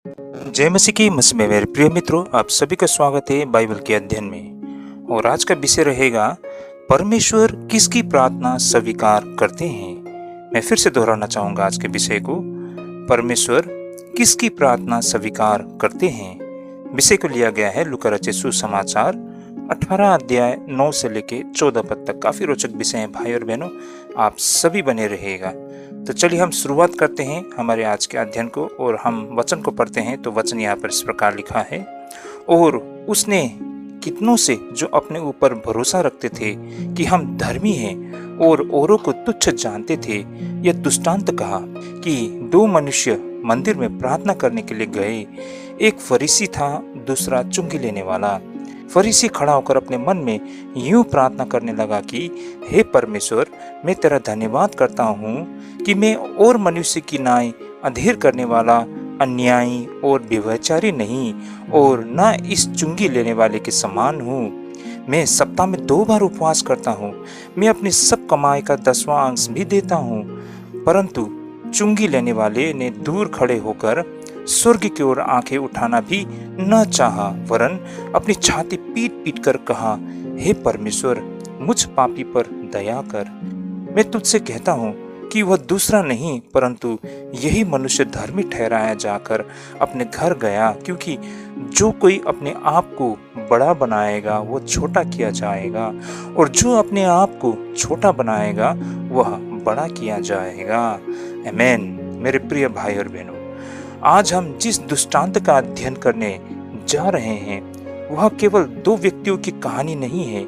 जय मसीह की मसीह में मेरे प्रिय मित्रों, आप सभी का स्वागत है बाइबल के अध्ययन में। और आज का विषय रहेगा, परमेश्वर किसकी प्रार्थना स्वीकार करते हैं। मैं फिर से दोहराना चाहूंगा आज के विषय को, परमेश्वर किसकी प्रार्थना स्वीकार करते हैं। विषय को लिया गया है लूका रचित सुसमाचार 18 अध्याय 9 से लेके 14 पद तक। काफी रोचक विषय है भाई और बहनों, आप सभी बने रहिएगा। तो चलिए हम शुरुआत करते हैं हमारे आज के अध्ययन को और हम वचन को पढ़ते हैं। तो वचन यहाँ पर इस प्रकार लिखा है, और उसने कितनों से जो अपने ऊपर भरोसा रखते थे कि हम धर्मी हैं और औरों को तुच्छ जानते थे, यह दृष्टांत कहा कि दो मनुष्य मंदिर में प्रार्थना करने के लिए गए। एक फरीसी था, दूसरा चुंगी लेने वाला। फरीसी खड़ा होकर अपने मन में यूं प्रार्थना करने लगा कि हे परमेश्वर, मैं तेरा धन्यवाद करता हूँ कि मैं और मनुष्य की नाई अधेर करने वाला, अन्यायी और व्यभिचारी नहीं, और न इस चुंगी लेने वाले के समान हूँ। मैं सप्ताह में 2 बार उपवास करता हूँ, मैं अपनी सब कमाई का 10वां अंश भी देता हूँ। परंतु चुंगी लेने वाले ने दूर खड़े होकर स्वर्ग की ओर आंखें उठाना भी न चाहा, वरन अपनी छाती पीट पीट कर कहा, हे परमेश्वर, मुझ पापी पर दया कर। मैं तुझसे कहता हूँ कि वह दूसरा नहीं परंतु यही मनुष्य धर्मी ठहराया जाकर अपने घर गया, क्योंकि जो कोई अपने आप को बड़ा बनाएगा वो छोटा किया जाएगा, और जो अपने आप को छोटा बनाएगा वह बड़ा किया जाएगा। आमीन। मेरे प्रिय भाई और बहनों, आज हम जिस दृष्टांत का अध्ययन करने जा रहे हैं वह केवल 2 व्यक्तियों की कहानी नहीं है,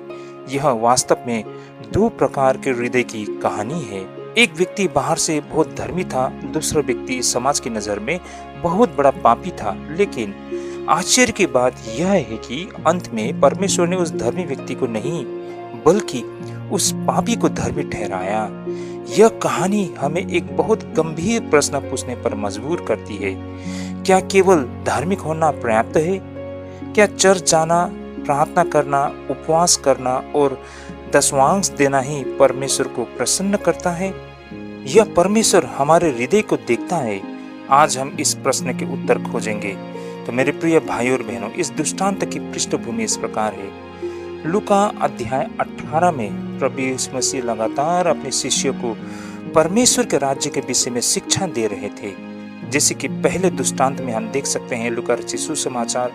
यह वास्तव में 2 प्रकार के हृदय की कहानी है। एक व्यक्ति बाहर से बहुत धर्मी था, दूसरा व्यक्ति समाज की नजर में बहुत बड़ा पापी था। लेकिन आश्चर्य की बात यह है कि अंत में परमेश्वर ने उस धर्मी व्यक्ति को नहीं बल्कि उस पापी को धर्मी ठहराया। यह कहानी हमें एक बहुत गंभीर प्रश्न पूछने पर मजबूर करती है। क्या केवल धार्मिक होना पर्याप्त है? क्या चर्च जाना, प्रार्थना करना, उपवास करना और 10वां अंश देना ही परमेश्वर को प्रसन्न करता है? यह परमेश्वर हमारे हृदय को देखता है? आज हम इस प्रश्न के उत्तर खोजेंगे। तो मेरे प्रिय भाई और बहनों, इस दृष्टांत की पृष्ठभूमि इस प्रकार है। लूका अध्याय 18 में प्रभु यीशु मसीह लगातार अपने शिष्यों को परमेश्वर के राज्य के विषय में शिक्षा दे रहे थे। जैसे कि पहले दृष्टांत में हम देख सकते हैं लूका रचित सुसमाचार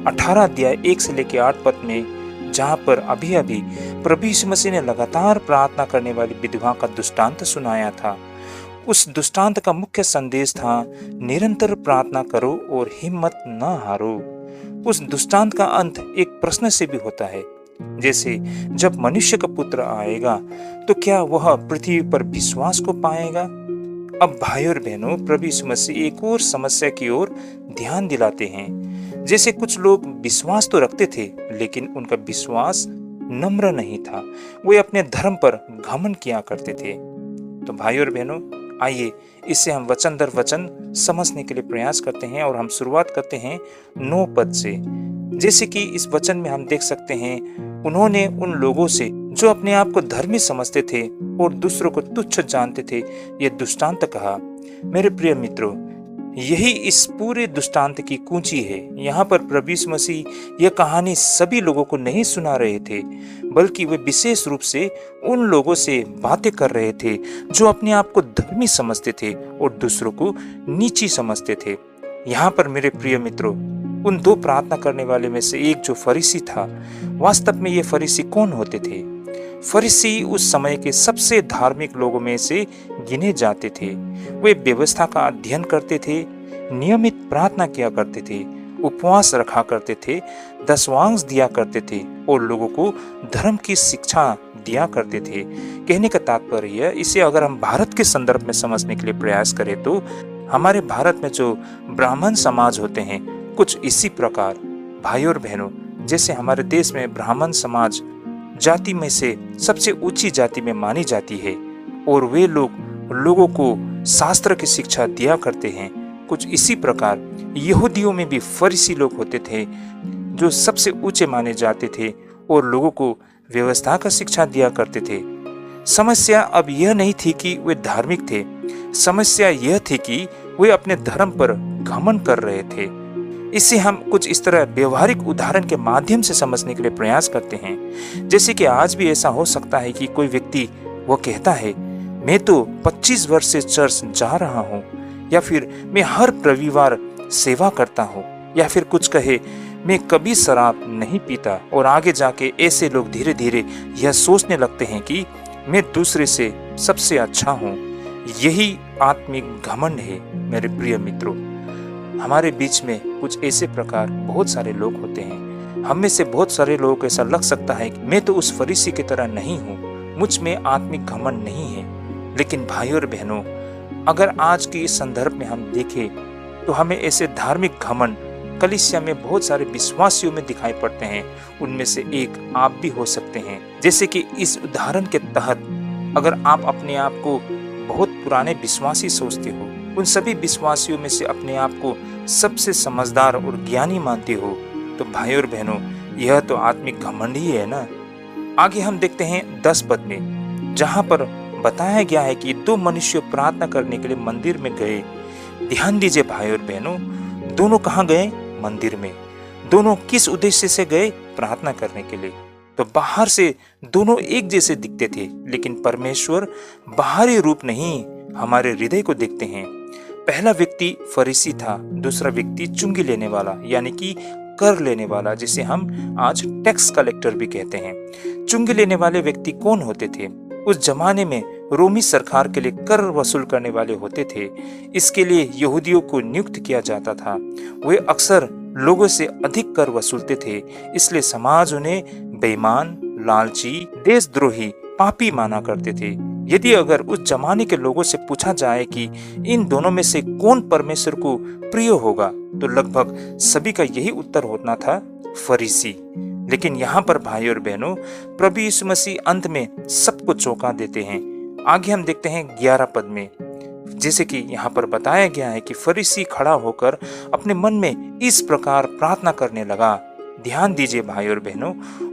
18 अध्याय 1 से लेकर 8 पद में, जहाँ पर अभी अभी प्रभु यीशु मसीह ने लगातार प्रार्थना करने वाली विधवा का दृष्टांत सुनाया था। उस दृष्टांत का मुख्य संदेश था, निरंतर प्रार्थना करो और हिम्मत न हारो। उस दृष्टांत का अंत एक प्रश्न से भी होता है, जैसे जब मनुष्य का पुत्र आएगा तो क्या वह पृथ्वी पर विश्वास को पाएगा? अब भाई और बहनों, प्रभु यीशु मसीह एक और समस्या की ओर ध्यान दिलाते हैं। जैसे कुछ लोग विश्वास तो रखते थे लेकिन उनका विश्वास नम्र नहीं था, वे अपने धर्म पर घमंड किया करते थे। तो भाई और बहनों, आइए इसे हम वचन दर वचन समझने के लिए प्रयास करते हैं, और हम शुरुआत करते हैं 9 पद से। जैसे कि इस वचन में हम देख सकते हैं, उन्होंने उन लोगों से जो अपने आप को धर्मी समझते थे और दूसरों को तुच्छ जानते थे यह दृष्टांत कहा। मेरे प्रिय मित्रों, यही इस पूरे दृष्टांत की कुंजी है। यहाँ पर प्रभु यीशु मसीह यह कहानी सभी लोगों को नहीं सुना रहे थे, बल्कि वे विशेष रूप से उन लोगों से बातें कर रहे थे जो अपने आप को धर्मी समझते थे और दूसरों को नीची समझते थे। यहाँ पर मेरे प्रिय मित्रों, उन 2 प्रार्थना करने वाले में से एक जो फरीसी था, वास्तव में ये फरीसी कौन होते थे? फरीसी उस समय के सबसे धार्मिक लोगों में से गिने जाते थे। वे व्यवस्था का अध्ययन करते थे, नियमित प्रार्थना किया करते थे, उपवास रखा करते थे, 10वां अंश दिया करते थे और लोगों को धर्म की शिक्षा दिया करते थे। कहने का तात्पर्य, इसे अगर हम भारत के संदर्भ में समझने के लिए प्रयास करें तो हमारे भारत में जो ब्राह्मण समाज होते हैं कुछ इसी प्रकार। भाई और बहनों, जैसे हमारे देश में ब्राह्मण समाज जाति में से सबसे ऊंची जाति में मानी जाती है और वे लोगों को शास्त्र की शिक्षा दिया करते हैं, कुछ इसी प्रकार यहूदियों में भी फरीसी लोग होते थे जो सबसे ऊंचे माने जाते थे और लोगों को व्यवस्था का शिक्षा दिया करते थे। समस्या अब यह नहीं थी कि वे धार्मिक थे, समस्या यह थी कि वे अपने धर्म पर घमंड कर रहे थे। इसे हम कुछ इस तरह व्यवहारिक उदाहरण के माध्यम से समझने के लिए प्रयास करते हैं। जैसे कि आज भी ऐसा हो सकता है कि कोई व्यक्ति वो कहता है, मैं तो 25 वर्ष से चर्च जा रहा हूँ, या फिर मैं हर रविवार सेवा करता हूँ, या फिर कुछ कहे, मैं कभी शराब नहीं पीता। और आगे जाके ऐसे लोग धीरे धीरे यह सोचने लगते हैं कि मैं दूसरे से सबसे अच्छा हूँ। यही आत्मिक घमंड है। मेरे प्रिय मित्रों, हमारे बीच में कुछ ऐसे प्रकार बहुत सारे लोग होते हैं। हम में से बहुत सारे लोगों को ऐसा लग सकता है कि मैं तो उस फरीसी की तरह नहीं हूँ, मुझ में आत्मिक घमंड नहीं है। लेकिन भाइयों और बहनों, अगर आज के इस संदर्भ में हम देखें तो हमें ऐसे धार्मिक घमंड कलीसिया में बहुत सारे विश्वासियों में दिखाई पड़ते हैं। उनमें से एक आप भी हो सकते हैं। जैसे कि इस उदाहरण के तहत अगर आप अपने आप को बहुत पुराने विश्वासी सोचते हो, उन सभी विश्वासियों में से अपने आप को सबसे समझदार और ज्ञानी मानते हो, तो भाइयों और बहनों, यह तो आत्मिक घमंड ही है ना। आगे हम देखते हैं 10 पद में, जहां पर बताया गया है कि 2 मनुष्य प्रार्थना करने के लिए मंदिर में गए। ध्यान दीजिए भाइयों और बहनों, दोनों कहाँ गए? मंदिर में। दोनों किस उद्देश्य से गए? प्रार्थना करने के लिए। तो बाहर से दोनों एक जैसे दिखते थे, लेकिन परमेश्वर बाहरी रूप नहीं, हमारे हृदय को देखते हैं। पहला व्यक्ति फरीसी था, दूसरा व्यक्ति चुंगी लेने वाला, यानी कि कर लेने वाला, जिसे हम आज टैक्स कलेक्टर भी कहते हैं। चुंगी लेने वाले व्यक्ति कौन होते थे? उस जमाने में रोमी सरकार के लिए कर वसूल करने वाले होते थे। इसके लिए यहूदियों को नियुक्त किया जाता था। वे अक्सर लोगों से अधिक कर वसूलते थे, इसलिए समाज उन्हें बेईमान, लालची, देशद्रोही, पापी माना करते थे। यदि अगर उस जमाने के लोगों से पूछा जाए कि इन दोनों में से कौन परमेश्वर को प्रिय होगा, तो लगभग सभी का यही उत्तर होना था, फरीसी। लेकिन यहाँ पर भाई और बहनों, प्रभु यीशु मसीह अंत में सबको चौंका देते हैं। आगे हम देखते हैं 11 पद में, जैसे कि यहाँ पर बताया गया है कि फरीसी खड़ा होकर अपने मन में इस प्रकार प्रार्थना करने लगा। ध्यान दीजिए भाई और बहनों,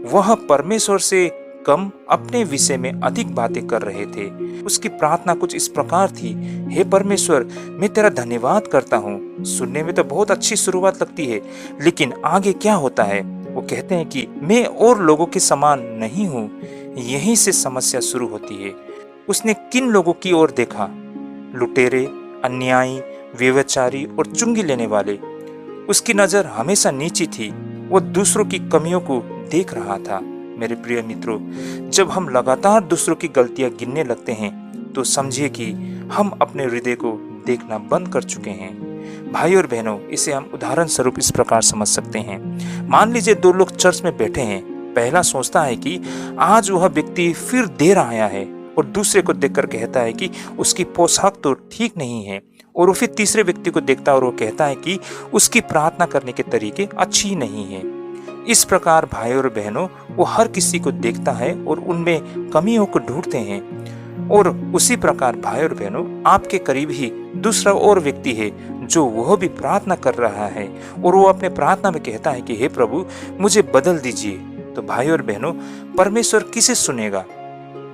वह परमेश्वर से कम अपने विषय में अधिक बातें कर रहे थे। उसकी प्रार्थना कुछ इस प्रकार थी, हे परमेश्वर, मैं तेरा धन्यवाद करता हूँ। सुनने में तो बहुत अच्छी शुरुआत लगती है, लेकिन आगे क्या होता है? वो कहते हैं कि मैं और लोगों के समान नहीं हूँ। यहीं से समस्या शुरू होती है। उसने किन लोगों की ओर देखा? लुटेरे, अन्यायी, व्यभिचारी और चुंगी लेने वाले। उसकी नजर हमेशा नीची थी। वो दूसरों की कमियों को देख रहा था। मेरे प्रिय मित्रों, जब हम लगातार दूसरों की गलतियां गिनने लगते हैं, तो समझिए कि हम अपने हृदय को देखना बंद कर चुके हैं। भाई और बहनों, इसे हम उदाहरण स्वरूप इस प्रकार समझ सकते हैं। मान लीजिए 2 लोग चर्च में बैठे हैं। पहला सोचता है कि आज वह व्यक्ति फिर देर आया है, और दूसरे को देखकर कहता है कि उसकी पोशाक तो ठीक नहीं है। और वो फिर तीसरे व्यक्ति को देखता है और वो कहता है कि उसकी प्रार्थना करने के तरीके अच्छी नहीं है। इस प्रकार भाई और बहनों, वो हर किसी को देखता है और उनमें कमियों को ढूंढते हैं। और उसी प्रकार भाई और बहनों, आपके करीब ही दूसरा और व्यक्ति है जो वह भी प्रार्थना कर रहा है, और वो अपने प्रार्थना में कहता है कि हे प्रभु, मुझे बदल दीजिए। तो भाई और बहनों, परमेश्वर किसे सुनेगा?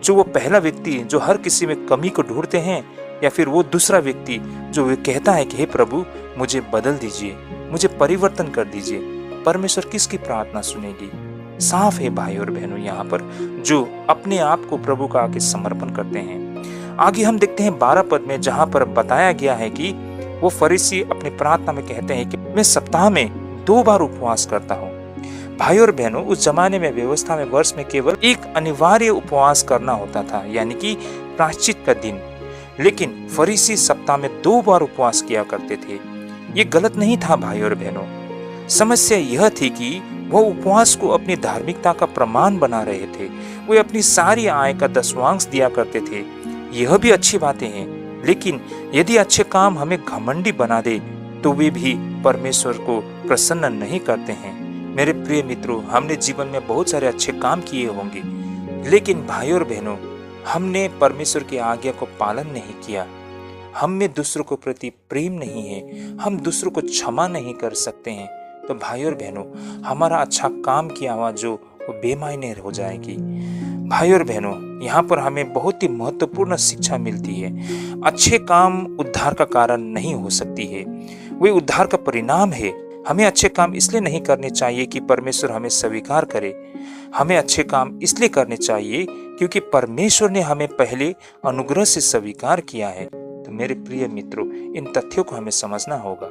जो वो पहला व्यक्ति जो हर किसी में कमी को ढूंढते हैं, या फिर वो दूसरा व्यक्ति जो वे कहता है कि हे प्रभु, मुझे बदल दीजिए, मुझे परिवर्तन कर दीजिए? परमेश्वर किसकी प्रार्थना सुनेगी? साफ है भाई और बहनों, यहाँ पर जो अपने आप को प्रभु का आगे समर्पण करते हैं। आगे हम देखते हैं 12 पद में, जहाँ पर बताया गया है कि वो फरीसी अपनी प्रार्थना में कहते हैं कि मैं सप्ताह में 2 बार उपवास करता हूँ। भाई और बहनों, उस जमाने में व्यवस्था में वर्ष में केवल एक अनिवार्य उपवास करना होता था, यानी कि प्रायश्चित का दिन। लेकिन फरीसी सप्ताह में 2 बार उपवास किया करते थे। ये गलत नहीं था भाई और बहनों। समस्या यह थी कि वह उपवास को अपनी धार्मिकता का प्रमाण बना रहे थे। वे अपनी सारी आय का 10वांश दिया करते थे। यह भी अच्छी बातें हैं, लेकिन यदि अच्छे काम हमें घमंडी बना दे, तो वे भी परमेश्वर को प्रसन्न नहीं करते हैं। मेरे प्रिय मित्रों, हमने जीवन में बहुत सारे अच्छे काम किए होंगे, लेकिन भाई और बहनों, हमने परमेश्वर की आज्ञा को पालन नहीं किया। हम में दूसरों को प्रति प्रेम नहीं है, हम दूसरों को क्षमा नहीं कर सकते हैं। तो भाई और बहनों, हमारा अच्छा काम की आवाज जो वो बेमायने हो जाएगी। भाई और बहनों, यहाँ पर हमें बहुत ही महत्वपूर्ण शिक्षा मिलती है। अच्छे काम उद्धार का कारण नहीं हो सकती है, वे उद्धार का परिणाम है। हमें अच्छे काम इसलिए नहीं करने चाहिए कि परमेश्वर हमें स्वीकार करे। हमें अच्छे काम इसलिए करने चाहिए क्योंकि परमेश्वर ने हमें पहले अनुग्रह से स्वीकार किया है। तो मेरे प्रिय मित्रों, इन तथ्यों को हमें समझना होगा।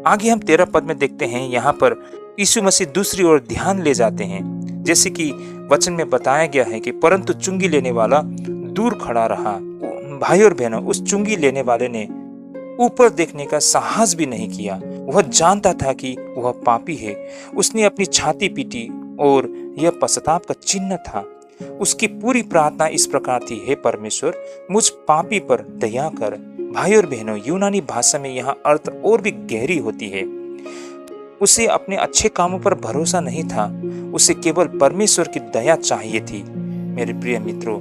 आगे हम 13 पद में देखते हैं, यहाँ पर यीशु मसीह दूसरी ओर ध्यान ले जाते हैं। जैसे कि वचन में बताया गया है कि परंतु चुंगी लेने वाला दूर खड़ा रहा। भाई और बहनों, उस चुंगी लेने वाले ने ऊपर देखने का साहस भी नहीं किया। वह जानता था कि वह पापी है। उसने अपनी छाती पीटी और यह पश्चाताप का चिन्ह था। उसकी पूरी प्रार्थना इस प्रकार थी, हे परमेश्वर, मुझ पापी पर दया कर। भाई और बहनों, यूनानी भाषा में यह अर्थ और भी गहरी होती है। उसे अपने अच्छे कामों पर भरोसा नहीं था, उसे केवल परमेश्वर की दया चाहिए थी। मेरे प्रिय मित्रों,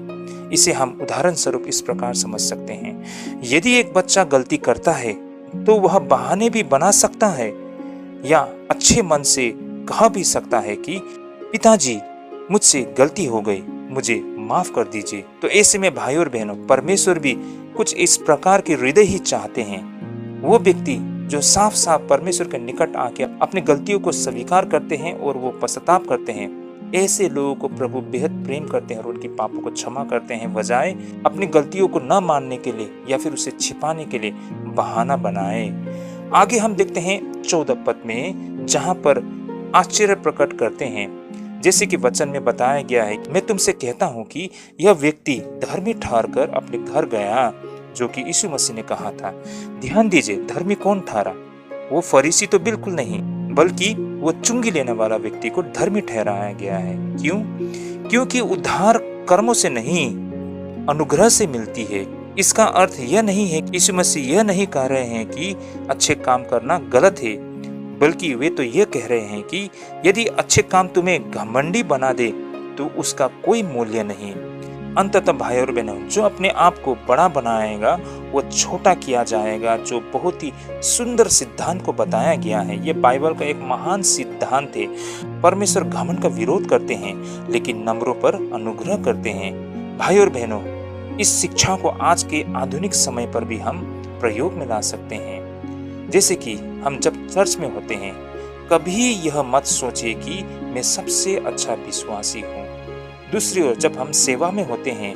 इसे हम उदाहरण स्वरूप इस प्रकार समझ सकते हैं। यदि एक बच्चा गलती करता है तो वह बहाने भी बना सकता है या अच्छे मन से कह भी सकता है कि पिताजी, मुझसे गलती हो गई, मुझे माफ कर दीजिए। तो ऐसे में भाई और बहनों, परमेश्वर भी कुछ इस प्रकार के हृदय ही चाहते हैं। वो व्यक्ति जो साफ साफ परमेश्वर के निकट आके अपनी गलतियों को स्वीकार करते हैं और वो पश्चाताप करते हैं, ऐसे लोगों को प्रभु बेहद प्रेम करते हैं और उनकी पापों को क्षमा करते हैं, बजाय अपनी गलतियों को न मानने के लिए या फिर उसे छिपाने के लिए बहाना बनाए। आगे हम देखते हैं 14 पद में, जहां पर आश्चर्य प्रकट करते हैं। जैसे कि वचन में बताया गया है, मैं तुमसे कहता हूं कि यह व्यक्ति धर्मी ठहरकर अपने घर गया, जो कि यीशु मसीह ने कहा था। ध्यान दीजिए, धर्मी कौन ठहरा? वो फरीसी तो बिल्कुल नहीं, बल्कि वो चुंगी लेने वाला व्यक्ति को धर्मी ठहराया गया है। क्यों? क्योंकि उद्धार कर्मों से नहीं, अनुग्रह से मिलती है। इसका अर्थ यह नहीं है कि यीशु मसीह यह नहीं कह रहे हैं कि अच्छे काम करना गलत है, बल्कि वे तो यह कह रहे हैं कि यदि अच्छे काम तुम्हें घमंडी बना दे तो उसका कोई मूल्य नहीं। अंततः भाई और बहनों, जो अपने आप को बड़ा बनाएगा वो छोटा किया जाएगा। जो बहुत ही सुंदर सिद्धांत को बताया गया है, ये बाइबल का एक महान सिद्धांत है। परमेश्वर घमंड का विरोध करते हैं लेकिन नम्रों पर अनुग्रह करते हैं। भाई और बहनों, इस शिक्षा को आज के आधुनिक समय पर भी हम प्रयोग में ला सकते हैं। जैसे कि हम जब चर्च में होते हैं, कभी यह मत सोचे कि मैं सबसे अच्छा विश्वासी हूँ। दूसरी ओर जब हम सेवा में होते हैं,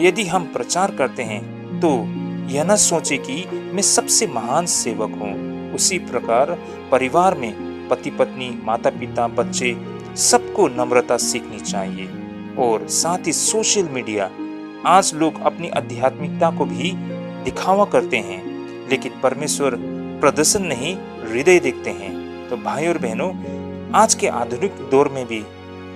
यदि हम प्रचार करते हैं तो यह न सोचे कि मैं सबसे महान सेवक हूँ। उसी प्रकार परिवार में पति पत्नी, माता पिता, बच्चे, सबको नम्रता सीखनी चाहिए। और साथ ही सोशल मीडिया, आज लोग अपनी आध्यात्मिकता को भी दिखावा करते हैं, लेकिन परमेश्वर प्रदर्शन नहीं, हृदय देखते हैं। तो भाई और बहनों, आज के आधुनिक दौर में भी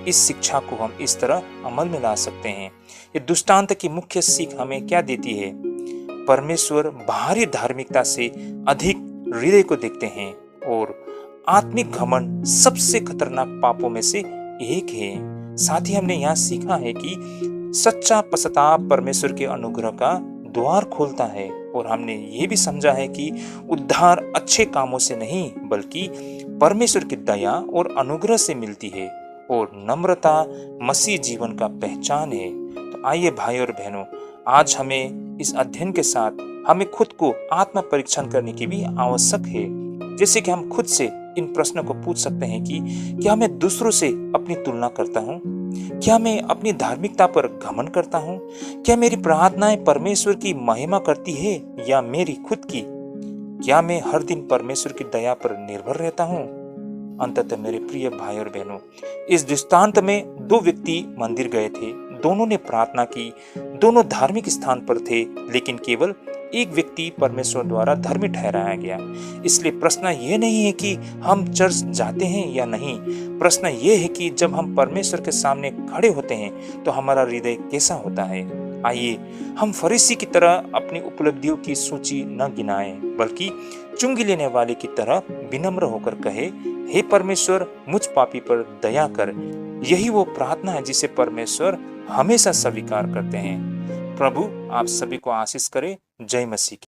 इस शिक्षा को हम इस तरह अमल में ला सकते हैं। ये दृष्टांत की मुख्य सीख हमें क्या देती है? परमेश्वर बाहरी धार्मिकता से अधिक हृदय को देखते हैं और आत्मिक घमंड सबसे खतरनाक पापों में से एक है। साथ ही हमने यहाँ सीखा है कि सच्चा पश्चाताप परमेश्वर के अनुग्रह का द्वार खोलता है। और हमने ये भी समझा है कि उद्धार अच्छे कामों से नहीं, बल्कि परमेश्वर की दया और अनुग्रह से मिलती है। और नम्रता मसीह जीवन का पहचान है। तो आइए भाई और बहनों, आज हमें इस अध्ययन के साथ हमें खुद को आत्म परीक्षण करने की भी आवश्यक है। जैसे कि हम खुद से इन प्रश्नों को पूछ सकते हैं कि क्या मैं दूसरों से अपनी तुलना करता हूँ? क्या मैं अपनी धार्मिकता पर घमंड करता हूँ? क्या मेरी प्रार्थनाएं परमेश्वर की महिमा करती है या मेरी खुद की? क्या मैं हर दिन परमेश्वर की दया पर निर्भर रहता हूँ? अंततः मेरे प्रिय भाई और बहनों, इस दृष्टांत में दो व्यक्ति मंदिर गए थे, दोनों ने प्रार्थना की, दोनों धार्मिक स्थान पर थे, लेकिन केवल एक व्यक्ति परमेश्वर द्वारा धर्मी ठहराया गया। इसलिए प्रश्न ये नहीं है कि हम चर्च जाते हैं या नहीं, प्रश्न ये है कि जब हम परमेश्वर के सामने खड़े होते हैं तो हमारा हृदय कैसा होता है। आइए हम फरीसी की तरह अपनी उपलब्धियों की सूची न गिनाएं, बल्कि चुंगी लेने वाले की तरह विनम्र होकर कहे, हे परमेश्वर, मुझ पापी पर दया कर। यही वो प्रार्थना है जिसे परमेश्वर हमेशा स्वीकार करते हैं। प्रभु आप सभी को आशीष करे। जय मसीह की।